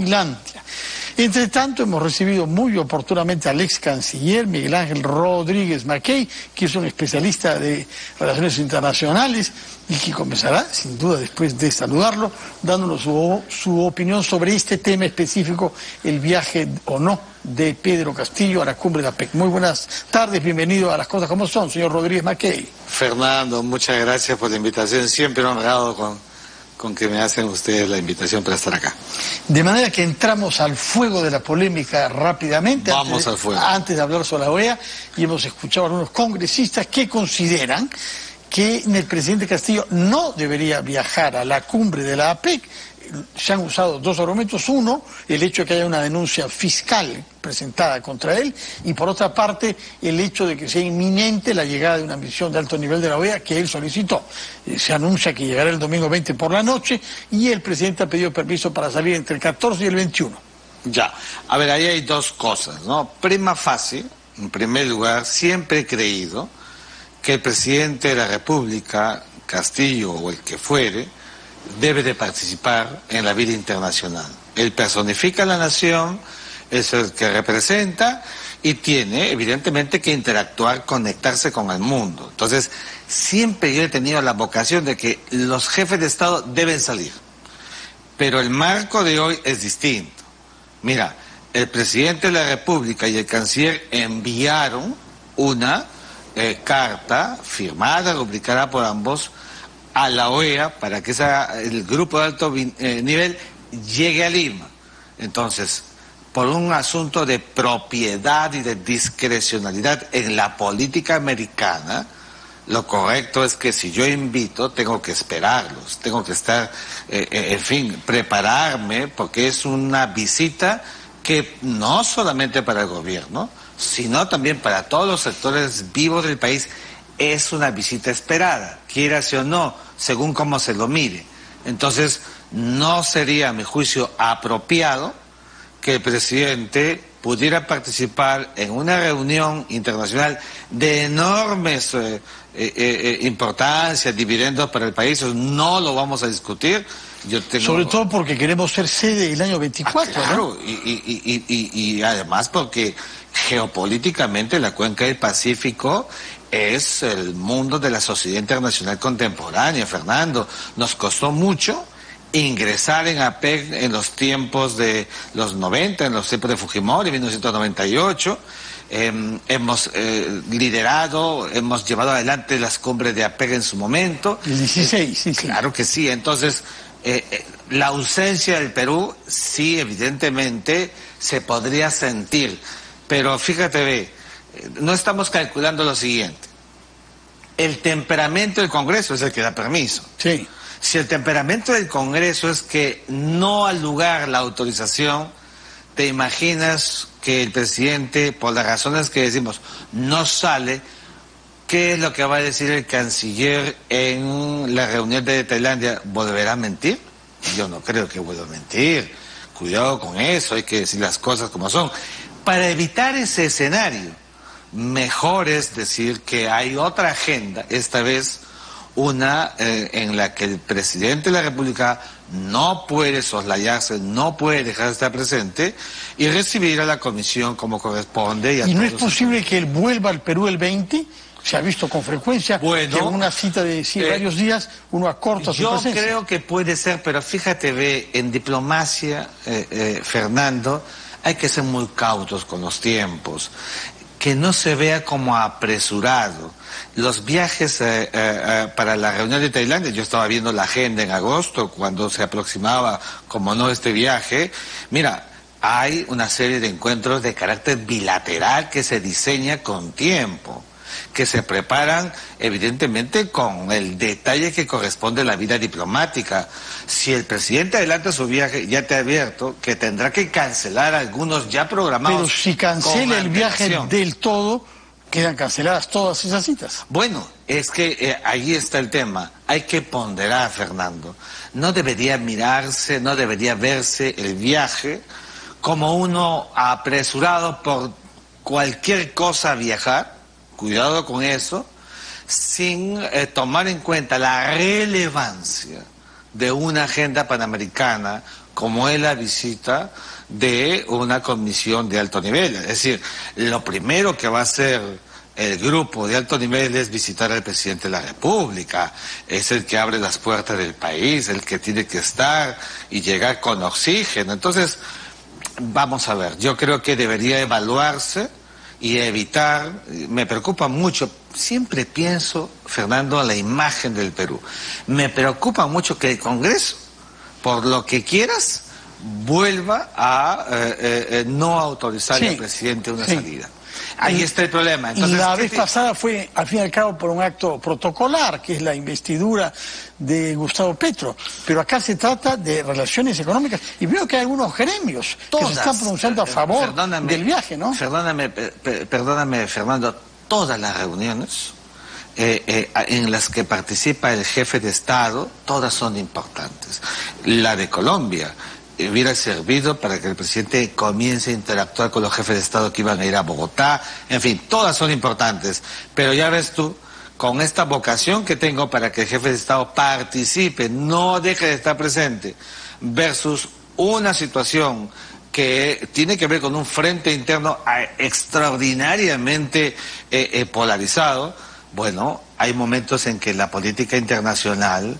Tailandia. Entre tanto, hemos recibido muy oportunamente al ex canciller Miguel Ángel Rodríguez Mackey, que es un especialista de relaciones internacionales y que comenzará, sin duda, después de saludarlo, dándonos su opinión sobre este tema específico, el viaje o no de Pedro Castillo a la cumbre de APEC. Muy buenas tardes, bienvenido a Las Cosas Como Son, señor Rodríguez Mackey. Fernando, muchas gracias por la invitación, siempre honrado con que me hacen ustedes la invitación para estar acá. De manera que entramos al fuego de la polémica rápidamente. Vamos al fuego. Antes de hablar sobre la OEA, y hemos escuchado a algunos congresistas que consideran que el presidente Castillo no debería viajar a la cumbre de la APEC. Se han usado dos argumentos. Uno, el hecho de que haya una denuncia fiscal presentada contra él, y por otra parte, el hecho de que sea inminente la llegada de una misión de alto nivel de la OEA que él solicitó. Se anuncia que llegará el domingo 20 por la noche y el presidente ha pedido permiso para salir entre el 14 y el 21. Ya, a ver, ahí hay dos cosas, ¿no? Prima facie, en primer lugar, siempre he creído que el presidente de la República, Castillo o el que fuere, debe de participar en la vida internacional. Él personifica a la nación, es el que representa y tiene evidentemente que interactuar, conectarse con el mundo. Entonces, siempre yo he tenido la vocación de que los jefes de Estado deben salir. Pero el marco de hoy es distinto. Mira, el presidente de la República y el canciller enviaron una carta firmada, rubricada por ambos, a la OEA para que el grupo de alto nivel llegue a Lima. Entonces, por un asunto de propiedad y de discrecionalidad en la política americana, lo correcto es que si yo invito, tengo que esperarlos, tengo que estar, en fin, prepararme, porque es una visita que no solamente para el gobierno, sino también para todos los sectores vivos del país, es una visita esperada, quieras o no, según cómo se lo mire. Entonces, no sería, a mi juicio, apropiado que el presidente pudiera participar en una reunión internacional de enormes importancia, dividendos para el país. No lo vamos a discutir. Sobre todo porque queremos ser sede el año 24, claro, ¿no? Y además porque geopolíticamente la cuenca del Pacífico es el mundo de la sociedad internacional contemporánea, Fernando. Nos costó mucho ingresar en APEC en los tiempos de los 90, en los tiempos de Fujimori, 1998. Hemos liderado, hemos llevado adelante las cumbres de APEC en su momento. El 16, sí. Claro que sí. Entonces, la ausencia del Perú, sí, evidentemente, se podría sentir. Pero fíjate, ve, no estamos calculando lo siguiente. El temperamento del Congreso es el que da permiso. Sí. Si el temperamento del Congreso es que no al lugar la autorización, te imaginas que el presidente, por las razones que decimos, no sale. ¿Qué es lo que va a decir el canciller en la reunión de Tailandia? ¿Volverá a mentir? Yo no creo que vuelva a mentir. Cuidado con eso, hay que decir las cosas como son. Para evitar ese escenario, mejor es decir que hay otra agenda, esta vez una en la que el presidente de la República no puede soslayarse, no puede dejar de estar presente y recibir a la comisión como corresponde. ¿Y no es posible que él vuelva al Perú el 20? Se ha visto con frecuencia que en una cita de varios días uno acorta su presencia. Yo creo que puede ser, pero fíjate, ve, en diplomacia, Fernando, hay que ser muy cautos con los tiempos, que no se vea como apresurado. Los viajes para la reunión de Tailandia, yo estaba viendo la agenda en agosto, cuando se aproximaba, como no, este viaje. Mira, hay una serie de encuentros de carácter bilateral que se diseña con tiempo, que se preparan evidentemente con el detalle que corresponde a la vida diplomática. Si el presidente adelanta su viaje, ya te advierto que tendrá que cancelar algunos ya programados. Pero si cancela el viaje del todo, quedan canceladas todas esas citas. Bueno, es que ahí está el tema. Hay que ponderar, Fernando. No debería mirarse, no debería verse el viaje como uno apresurado por cualquier cosa a viajar. Cuidado con eso, sin tomar en cuenta la relevancia de una agenda panamericana como es la visita de una comisión de alto nivel. Es decir, lo primero que va a hacer el grupo de alto nivel es visitar al presidente de la República. Es el que abre las puertas del país, el que tiene que estar y llegar con oxígeno. Entonces, vamos a ver, yo creo que debería evaluarse y evitar, me preocupa mucho, siempre pienso, Fernando, en la imagen del Perú. Me preocupa mucho que el Congreso, por lo que quieras, vuelva a no autorizar al presidente una salida. Ahí está el problema. Entonces, la vez pasada fue, al fin y al cabo, por un acto protocolar, que es la investidura de Gustavo Petro. Pero acá se trata de relaciones económicas. Y veo que hay algunos gremios que se están pronunciando a favor del viaje, ¿no? Perdóname, Fernando, todas las reuniones en las que participa el jefe de Estado, todas son importantes. La de Colombia hubiera servido para que el presidente comience a interactuar con los jefes de Estado que iban a ir a Bogotá. En fin, todas son importantes. Pero ya ves tú, con esta vocación que tengo para que el jefe de Estado participe, no deje de estar presente, versus una situación que tiene que ver con un frente interno extraordinariamente polarizado. Bueno, hay momentos en que la política internacional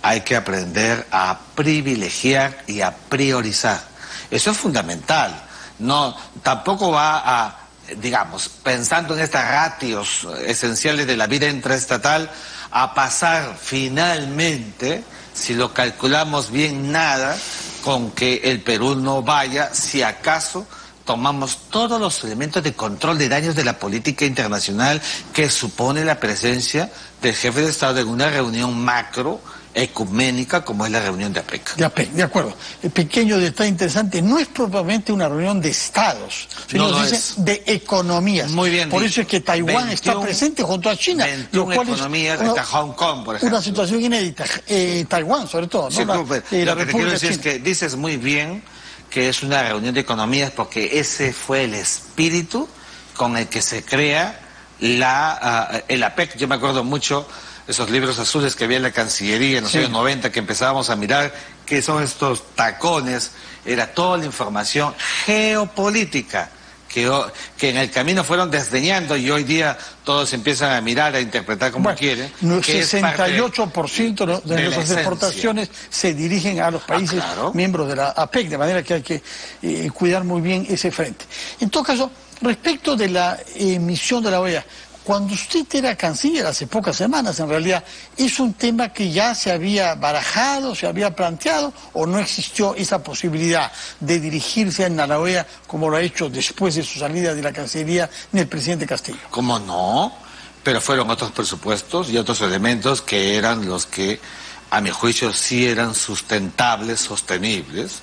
hay que aprender a privilegiar y a priorizar. Eso es fundamental. No, tampoco va a, digamos, pensando en estas ratios esenciales de la vida intraestatal, a pasar finalmente, si lo calculamos bien, nada con que el Perú no vaya, si acaso tomamos todos los elementos de control de daños de la política internacional que supone la presencia del jefe de Estado en una reunión macro ecuménica como es la reunión de APEC. De acuerdo. El pequeño detalle interesante, no es propiamente una reunión de estados, sino de economías. Muy bien. Por eso es que Taiwán está presente junto a China. 21 economías, hasta Hong Kong, por ejemplo. Una situación inédita. Taiwán, sobre todo, ¿no? Sí, lo que te quiero decir es que dices muy bien que es una reunión de economías porque ese fue el espíritu con el que se crea el APEC. Yo me acuerdo mucho esos libros azules que había en la Cancillería en los años 90, que empezábamos a mirar qué son estos tacones, era toda la información geopolítica que en el camino fueron desdeñando y hoy día todos empiezan a mirar, a interpretar como quieren. El 68% de nuestras exportaciones se dirigen a los países miembros de la APEC, de manera que hay que cuidar muy bien ese frente. En todo caso, respecto de la emisión de la OEA, cuando usted era canciller hace pocas semanas, en realidad, ¿es un tema que ya se había barajado, se había planteado, o no existió esa posibilidad de dirigirse a la OEA como lo ha hecho después de su salida de la Cancillería el presidente Castillo? ¿Cómo no? Pero fueron otros presupuestos y otros elementos que eran los que, a mi juicio, sí eran sustentables, sostenibles.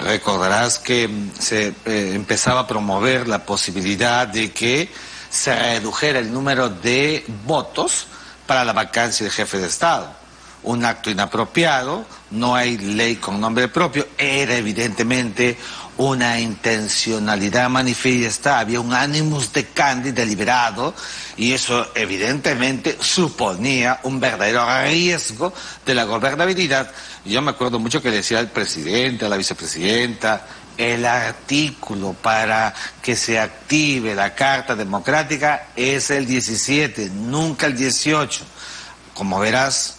Recordarás que se empezaba a promover la posibilidad de que se redujera el número de votos para la vacancia del jefe de Estado. Un acto inapropiado, no hay ley con nombre propio, era evidentemente una intencionalidad manifiesta, había un animus decandi deliberado y eso evidentemente suponía un verdadero riesgo de la gobernabilidad. Yo me acuerdo mucho que decía el presidente, a la vicepresidenta, el artículo para que se active la Carta Democrática es el 17, nunca el 18. Como verás,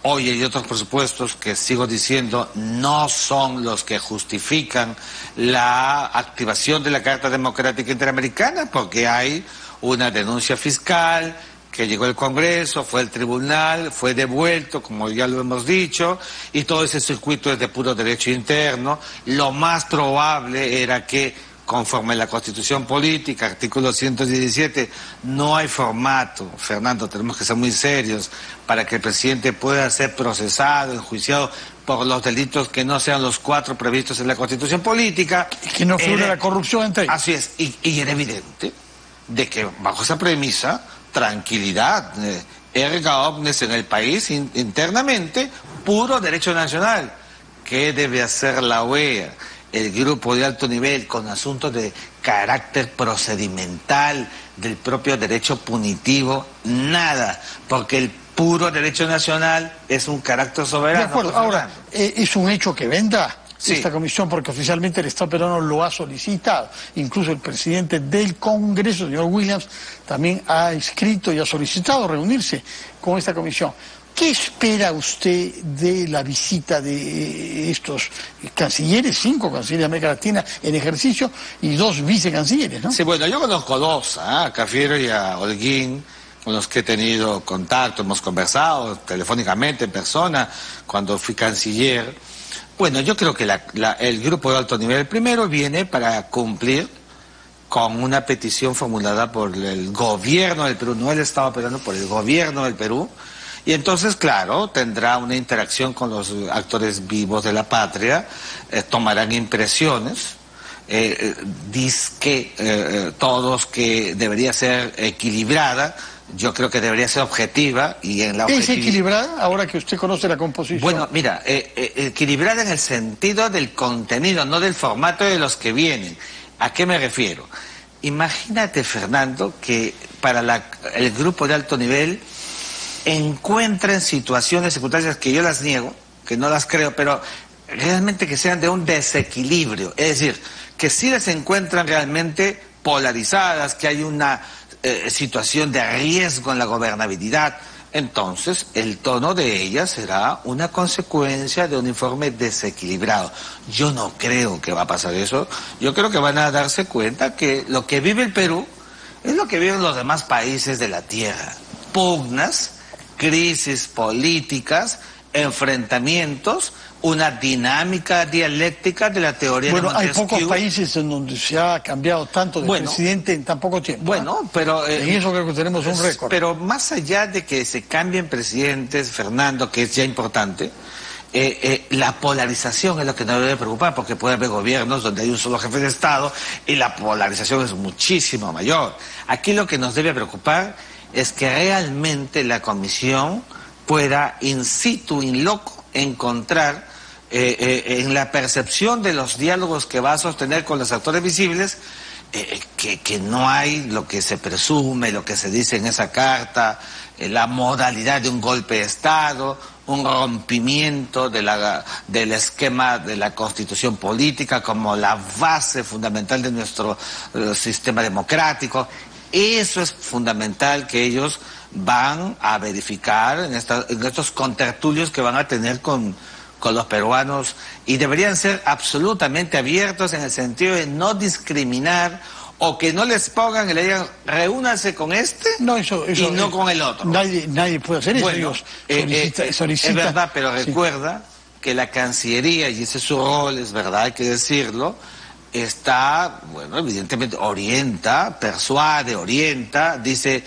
hoy hay otros presupuestos que, sigo diciendo, no son los que justifican la activación de la Carta Democrática Interamericana, porque hay una denuncia fiscal que llegó al Congreso, fue al tribunal, fue devuelto, como ya lo hemos dicho, y todo ese circuito es de puro derecho interno. Lo más probable era que, conforme la Constitución Política, artículo 117, no hay formato, Fernando, tenemos que ser muy serios, para que el presidente pueda ser procesado, enjuiciado por los delitos que no sean los 4 previstos en la Constitución Política. Que no fluya la corrupción entre ellos. Así es, y era evidente de que bajo esa premisa, tranquilidad, erga omnes en el país internamente, puro derecho nacional. ¿Qué debe hacer la OEA, el grupo de alto nivel, con asuntos de carácter procedimental del propio derecho punitivo? Nada, porque el puro derecho nacional es un carácter soberano. De acuerdo, ahora, ¿es un hecho que vendrá? esta comisión, porque oficialmente el Estado peruano lo ha solicitado. Incluso el presidente del Congreso, señor Williams, también ha escrito y ha solicitado reunirse con esta comisión. ¿Qué espera usted de la visita de estos cancilleres, 5 cancilleres de América Latina en ejercicio y 2 vicecancilleres, ¿no? Sí, bueno, yo conozco 2, a Cafiero y a Holguín, con los que he tenido contacto, hemos conversado telefónicamente, en persona, cuando fui canciller. Bueno, yo creo que el grupo de alto nivel primero viene para cumplir con una petición formulada por el gobierno del Perú, no el Estado peruano, por el gobierno del Perú. Y entonces, claro, tendrá una interacción con los actores vivos de la patria, tomarán impresiones, todos que debería ser equilibrada. Yo creo que debería ser objetiva y en la ¿Es equilibrada ahora que usted conoce la composición? Bueno, mira, equilibrada en el sentido del contenido, no del formato de los que vienen. ¿A qué me refiero? Imagínate, Fernando, que para el grupo de alto nivel encuentren situaciones, circunstancias que yo las niego, que no las creo, pero realmente que sean de un desequilibrio. Es decir, que sí las encuentran realmente polarizadas, que hay una situación de riesgo en la gobernabilidad. Entonces, el tono de ellas será una consecuencia de un informe desequilibrado. Yo no creo que va a pasar eso. Yo creo que van a darse cuenta que lo que vive el Perú es lo que viven los demás países de la Tierra. Pugnas, crisis políticas, enfrentamientos, una dinámica dialéctica de la teoría de Montesquieu. Bueno, hay pocos países en donde se ha cambiado tanto de presidente en tan poco tiempo. Bueno, pero en eso creo que tenemos un récord. Pero más allá de que se cambien presidentes, Fernando, que es ya importante, la polarización es lo que nos debe preocupar, porque puede haber gobiernos donde hay un solo jefe de Estado y la polarización es muchísimo mayor. Aquí lo que nos debe preocupar es que realmente la comisión pueda in situ, in loco, encontrar en la percepción de los diálogos que va a sostener con los actores visibles, que no hay lo que se presume, lo que se dice en esa carta, la modalidad de un golpe de Estado, un rompimiento del esquema de la constitución política como la base fundamental de nuestro sistema democrático. Eso es fundamental que ellos van a verificar en estos contertulios que van a tener con los peruanos, y deberían ser absolutamente abiertos en el sentido de no discriminar, o que no les pongan y le digan reúnanse con este y no con el otro. Nadie puede hacer eso. Bueno, es verdad, pero recuerda que la Cancillería, y ese es su rol, es verdad, hay que decirlo, está, bueno, evidentemente orienta, persuade, orienta, dice,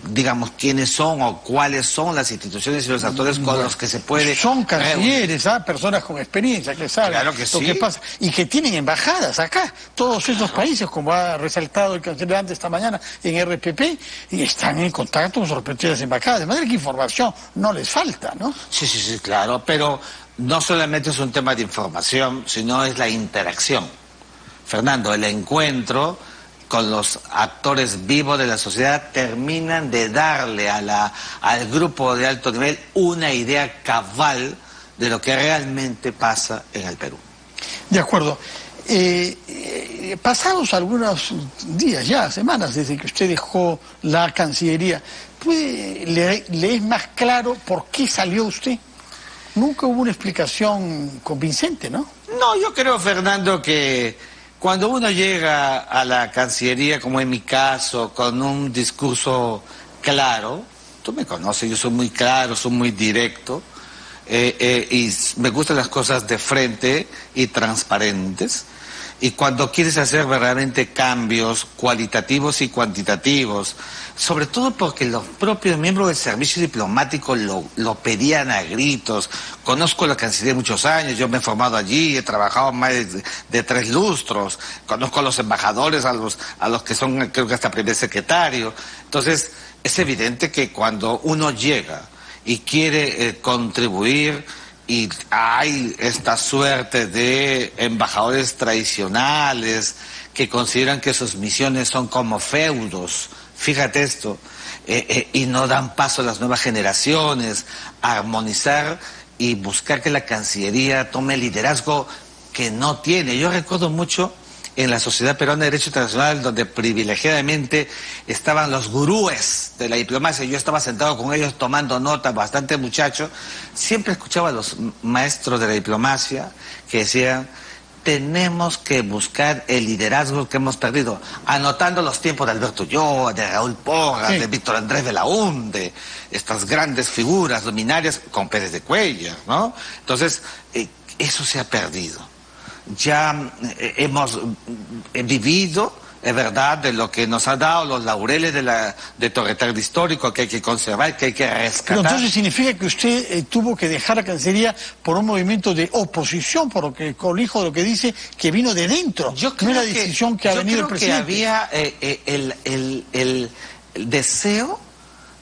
digamos, quiénes son o cuáles son las instituciones y los actores con los que se puede... Son cancilleres, personas con experiencia que saben claro que lo que pasa y que tienen embajadas acá. Todos esos países, como ha resaltado el canciller antes esta mañana en RPP, y están en contacto con sus respectivas embajadas, de manera que información no les falta, ¿no? Sí, claro, pero no solamente es un tema de información, sino es la interacción. Fernando, el encuentro con los actores vivos de la sociedad terminan de darle al grupo de alto nivel una idea cabal de lo que realmente pasa en el Perú. De acuerdo. Pasados algunos días ya, semanas, desde que usted dejó la Cancillería, ¿le es más claro por qué salió usted? Nunca hubo una explicación convincente, ¿no? No, yo creo, Fernando, que cuando uno llega a la Cancillería, como en mi caso, con un discurso claro, tú me conoces, yo soy muy claro, soy muy directo, y me gustan las cosas de frente y transparentes, y cuando quieres hacer verdaderamente cambios cualitativos y cuantitativos, sobre todo porque los propios miembros del servicio diplomático lo pedían a gritos. Conozco la Cancillería muchos años, yo me he formado allí, he trabajado más de 3 lustros, conozco a los embajadores, a los que son, creo que hasta primer secretario. Entonces, es evidente que cuando uno llega y quiere contribuir, y hay esta suerte de embajadores tradicionales que consideran que sus misiones son como feudos, fíjate esto, y no dan paso a las nuevas generaciones, a armonizar y buscar que la Cancillería tome liderazgo que no tiene. Yo recuerdo mucho en la Sociedad Peruana de Derecho Internacional, donde privilegiadamente estaban los gurúes de la diplomacia. Yo estaba sentado con ellos tomando nota, bastante muchacho. Siempre escuchaba a los maestros de la diplomacia que decían: tenemos que buscar el liderazgo que hemos perdido, anotando los tiempos de Alberto Ulloa, de Raúl Porras, de Víctor Andrés Belaúnde, estas grandes figuras luminarias con Pérez de Cuellar, ¿no? Entonces, eso se ha perdido. Ya hemos vivido, es verdad, de lo que nos ha dado los laureles de Torretarde histórico, que hay que conservar, que hay que rescatar. Pero entonces significa que usted tuvo que dejar la Cancillería por un movimiento de oposición, por lo que colijo de lo que dice, que vino de dentro. Yo creo no es la decisión que ha venido el presidente. Que había el deseo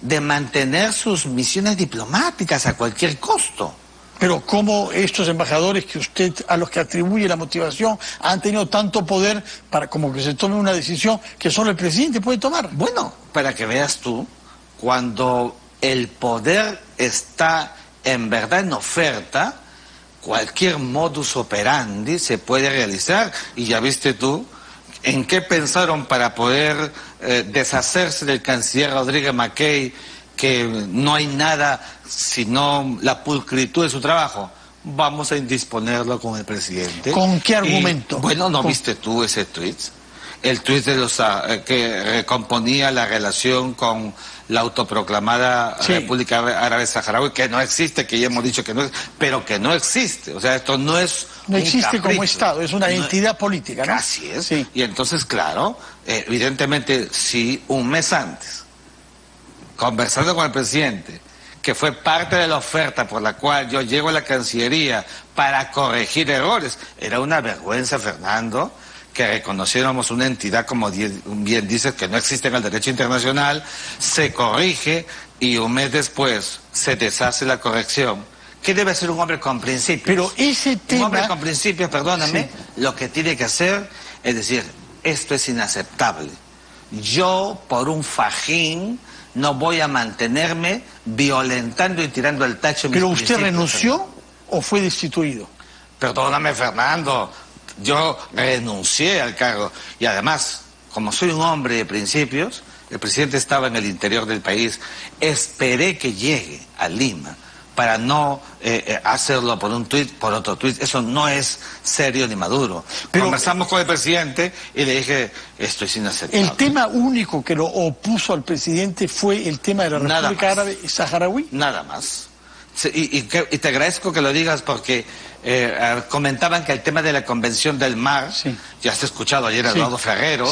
de mantener sus misiones diplomáticas a cualquier costo. Pero cómo estos embajadores que usted, a los que atribuye la motivación, han tenido tanto poder para como que se tome una decisión que solo el presidente puede tomar. Bueno, para que veas tú, cuando el poder está en verdad en oferta, cualquier modus operandi se puede realizar. Y ya viste tú en qué pensaron para poder deshacerse del canciller Rodríguez Mackey, que no hay nada sino la pulcritud de su trabajo. Vamos a indisponerlo con el presidente. ¿Con qué argumento? Bueno, ¿no viste tú ese tuit? El tuit de los que recomponía la relación con la autoproclamada República Árabe Saharaui, que no existe, que ya hemos dicho que no es, pero que no existe. O sea, esto no es no existe capricho, como Estado, es una entidad política, ¿no? Así es. Sí. Y entonces, claro, evidentemente, si un mes antes, conversando con el presidente, que fue parte de la oferta por la cual yo llego a la Cancillería para corregir errores, era una vergüenza, Fernando, que reconociéramos una entidad, como bien dices, que no existe en el derecho internacional, se corrige y un mes después se deshace la corrección. ¿Qué debe hacer un hombre con principios? Pero ese tema... Un hombre con principios, perdóname, lo que tiene que hacer es decir, esto es inaceptable. Yo, por un fajín, no voy a mantenerme violentando y tirando el tacho. ¿Pero usted renunció o fue destituido? Perdóname, Fernando, yo renuncié al cargo. Y además, como soy un hombre de principios, el presidente estaba en el interior del país, esperé que llegue a Lima para no hacerlo por un tuit, por otro tuit. Eso no es serio ni maduro. Pero conversamos con el presidente y le dije, esto es inaceptable. ¿El tema único que lo opuso al presidente fue el tema de la República Árabe Saharaui? Nada más. Y te agradezco que lo digas porque comentaban que el tema de la Convención del Mar, ya has escuchado ayer a Eduardo Ferrero,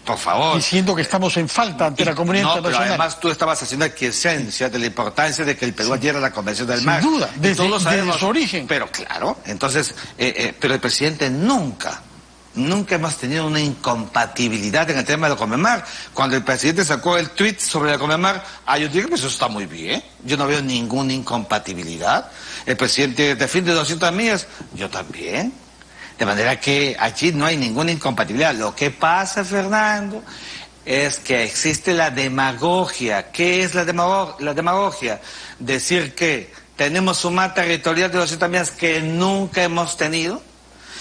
por favor. Diciendo que estamos en falta ante la comunidad internacional. Pero además tú estabas haciendo aquiescencia de la importancia de que el Perú adhiera a la Convención del Mar. Sin duda, desde su origen. Pero claro, entonces, pero el presidente nunca hemos tenido una incompatibilidad en el tema de la Comemar. Cuando el presidente sacó el tuit sobre la Comemar, yo dije, pues eso está muy bien. Yo no veo ninguna incompatibilidad. El presidente defiende 200 millas, yo también. De manera que allí no hay ninguna incompatibilidad. Lo que pasa, Fernando, es que existe la demagogia. ¿Qué es la demagogia? Decir que tenemos un mar territorial de 200 millas que nunca hemos tenido.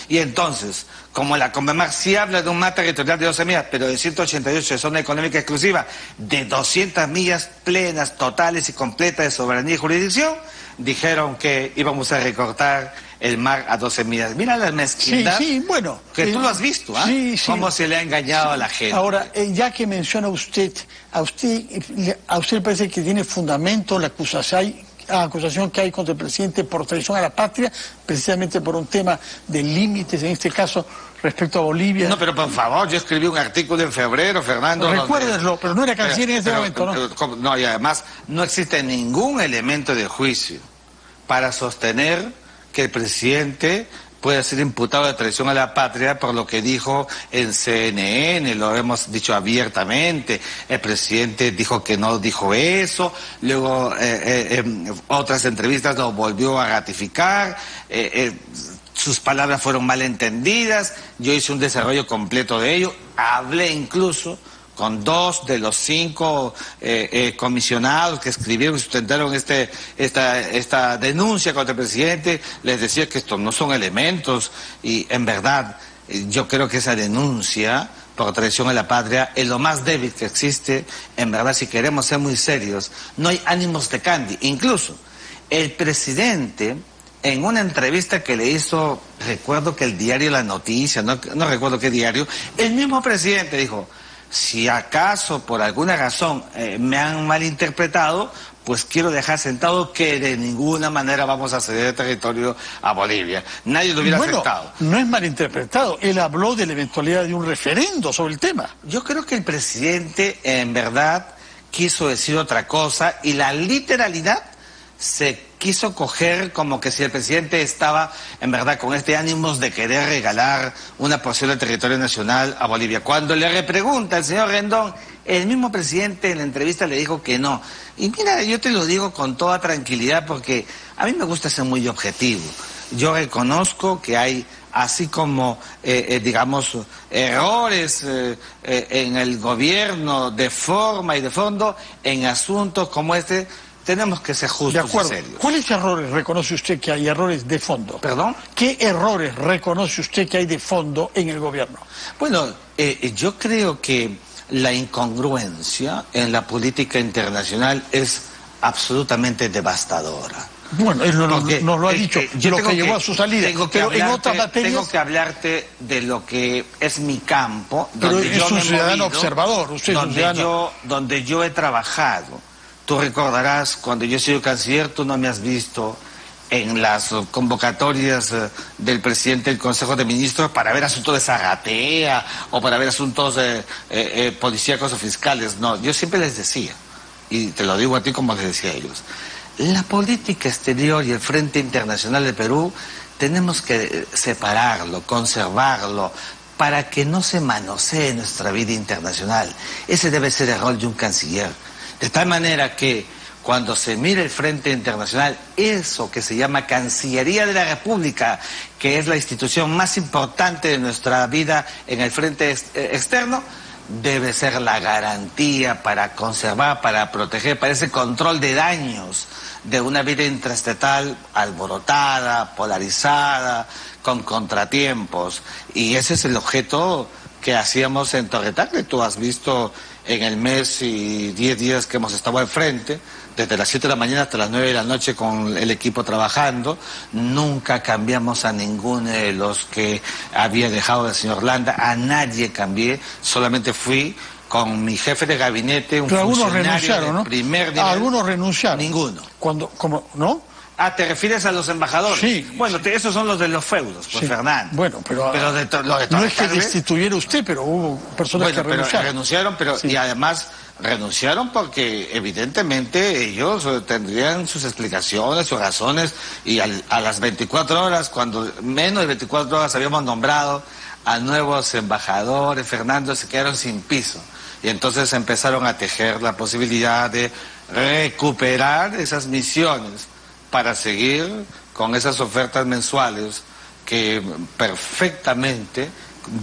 Y entonces, como la Conmemar sí habla de un mar territorial de 12 millas, pero de 188 de zona económica exclusiva, de 200 millas plenas, totales y completas de soberanía y jurisdicción, dijeron que íbamos a recortar el mar a 12 millas. Mira la mezquindad. Sí, bueno. Que tú lo has visto, ¿ah? Sí. Cómo se le ha engañado a la gente. Ahora, ya que menciona usted, a usted le parece que tiene fundamento la acusación que hay contra el presidente por traición a la patria, precisamente por un tema de límites, en este caso, respecto a Bolivia. No, pero por favor, yo escribí un artículo en febrero, Fernando. Recuérdeslo, pero no era canciller en ese momento, ¿no? No, y además no existe ningún elemento de juicio para sostener que el presidente puede ser imputado de traición a la patria por lo que dijo en CNN, lo hemos dicho abiertamente. El presidente dijo que no dijo eso, luego otras entrevistas lo volvió a ratificar, sus palabras fueron mal entendidas, yo hice un desarrollo completo de ello, hablé incluso con 2 de los 5 comisionados que escribieron y sustentaron esta denuncia contra el presidente, les decía que estos no son elementos, y en verdad yo creo que esa denuncia por traición a la patria es lo más débil que existe. En verdad, si queremos ser muy serios, no hay ánimos de candy. Incluso el presidente, en una entrevista que le hizo, recuerdo que el diario La Noticia, no recuerdo qué diario, el mismo presidente dijo: si acaso por alguna razón me han malinterpretado, pues quiero dejar sentado que de ninguna manera vamos a ceder territorio a Bolivia. Nadie lo hubiera aceptado. No es malinterpretado. Él habló de la eventualidad de un referendo sobre el tema. Yo creo que el presidente, en verdad, quiso decir otra cosa, y la literalidad se quiso coger como que si el presidente estaba, en verdad, con ánimos de querer regalar una porción del territorio nacional a Bolivia. Cuando le repregunta al señor Rendón, el mismo presidente en la entrevista le dijo que no. Y mira, yo te lo digo con toda tranquilidad, porque a mí me gusta ser muy objetivo. Yo reconozco que hay, así como, digamos, errores en el gobierno de forma y de fondo, en asuntos como este, tenemos que ser justos y serios. ¿Cuáles errores reconoce usted que hay errores de fondo? ¿Perdón? ¿Qué errores reconoce usted que hay de fondo en el gobierno? Bueno, yo creo que la incongruencia en la política internacional es absolutamente devastadora. Bueno, él nos lo ha dicho, lo que llevó a su salida. Pero en otras materias tengo que hablarte de lo que es mi campo, donde yo es un ciudadano observador, usted es un ciudadano. Donde yo he trabajado. Tú recordarás, cuando yo he sido canciller, tú no me has visto en las convocatorias del presidente del Consejo de Ministros para ver asuntos de Zagatea o para ver asuntos policíacos o fiscales. No, yo siempre les decía, y te lo digo a ti como les decía a ellos, la política exterior y el Frente Internacional de Perú tenemos que separarlo, conservarlo, para que no se manosee nuestra vida internacional. Ese debe ser el rol de un canciller. De tal manera que cuando se mire el Frente Internacional, eso que se llama Cancillería de la República, que es la institución más importante de nuestra vida en el frente externo, debe ser la garantía para conservar, para proteger, para ese control de daños de una vida intraestatal alborotada, polarizada, con contratiempos. Y ese es el objeto que hacíamos en Torretagle. Tú has visto en el mes y 10 días que hemos estado al frente, desde las 7 de la mañana hasta las 9 de la noche con el equipo trabajando. Nunca cambiamos a ninguno de los que había dejado el señor Landa, a nadie cambié, solamente fui con mi jefe de gabinete, un funcionario de primer nivel. Algunos renunciaron. Ninguno. ¿Cómo? ¿No? Ah, ¿te refieres a los embajadores? Sí. Bueno, esos son los de los feudos, pues, sí. Fernando. Bueno, pero no es que destituyera usted, pero hubo personas que renunciaron. Sí. Y además renunciaron porque evidentemente ellos tendrían sus explicaciones, sus razones, y a las 24 horas, cuando menos de 24 horas habíamos nombrado a nuevos embajadores, Fernando, se quedaron sin piso. Y entonces empezaron a tejer la posibilidad de recuperar esas misiones para seguir con esas ofertas mensuales que perfectamente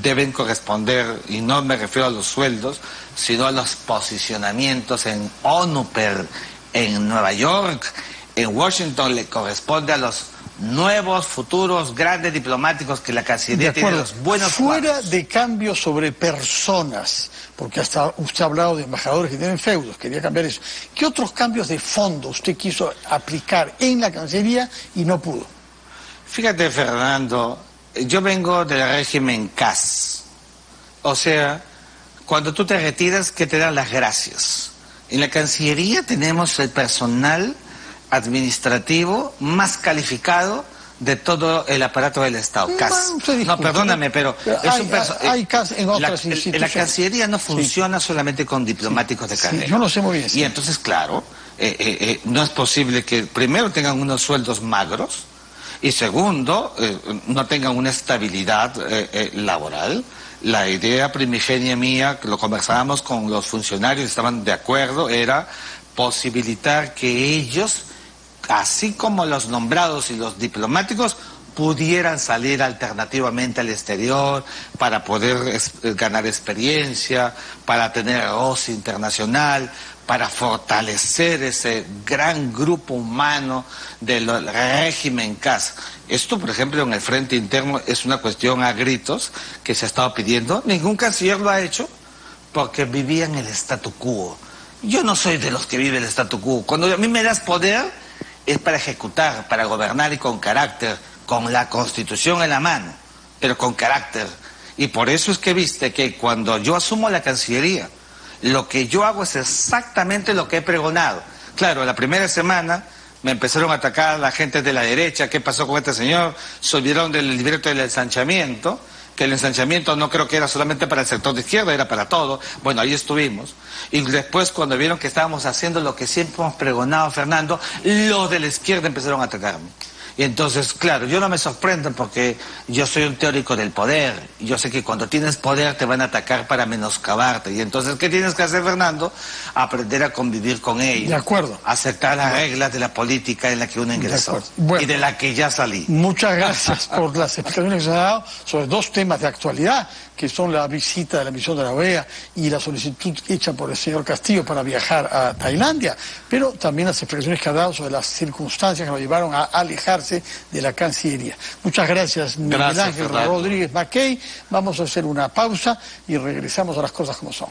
deben corresponder, y no me refiero a los sueldos, sino a los posicionamientos en ONUPER, en Nueva York, en Washington. Le corresponde a los nuevos, futuros, grandes diplomáticos que la Cancillería tiene, los buenos fuera cuadros. De cambios sobre personas, porque hasta usted ha hablado de embajadores que tienen feudos, quería cambiar eso. ¿Qué otros cambios de fondo usted quiso aplicar en la Cancillería y no pudo? Fíjate, Fernando, yo vengo del régimen CAS. O sea, cuando tú te retiras, que te dan las gracias. En la Cancillería tenemos el personal administrativo más calificado de todo el aparato del Estado, CAS. No, perdóname, pero hay CAS en otras instituciones. La Cancillería no funciona solamente con diplomáticos de carrera. Yo lo sé muy bien. Y entonces, claro, no es posible que primero tengan unos sueldos magros y segundo, no tengan una estabilidad laboral. La idea primigenia mía, que lo conversábamos con los funcionarios, estaban de acuerdo, era posibilitar que ellos, así como los nombrados y los diplomáticos, pudieran salir alternativamente al exterior para poder ganar experiencia, para tener roce internacional, para fortalecer ese gran grupo humano del régimen en casa. Esto, por ejemplo, en el frente interno es una cuestión a gritos que se ha estado pidiendo. Ningún canciller lo ha hecho porque vivía en el statu quo. Yo no soy de los que vive el statu quo. Cuando a mí me das poder es para ejecutar, para gobernar y con carácter, con la Constitución en la mano, pero con carácter. Y por eso es que viste que cuando yo asumo la Cancillería, lo que yo hago es exactamente lo que he pregonado. Claro, la primera semana me empezaron a atacar la gente de la derecha. ¿Qué pasó con este señor? Se olvidaron del libreto del ensanchamiento, que el ensanchamiento no creo que era solamente para el sector de izquierda, era para todo. Bueno, ahí estuvimos. Y después, cuando vieron que estábamos haciendo lo que siempre hemos pregonado, Fernando, los de la izquierda empezaron a atacarme. Y entonces, claro, yo no me sorprendo porque yo soy un teórico del poder. Yo sé que cuando tienes poder te van a atacar para menoscabarte. Y entonces, ¿qué tienes que hacer, Fernando? Aprender a convivir con ellos. De acuerdo. Aceptar las reglas de la política en la que uno ingresó. Bueno, y de la que ya salí. Muchas gracias por las explicaciones que se han dado sobre dos temas de actualidad, que son la visita de la misión de la OEA y la solicitud hecha por el señor Castillo para viajar a Tailandia, pero también las explicaciones que ha dado sobre las circunstancias que lo llevaron a alejarse de la Cancillería. Muchas gracias, Miguel Ángel Rodríguez Mackey. Vamos a hacer una pausa y regresamos a las cosas como son.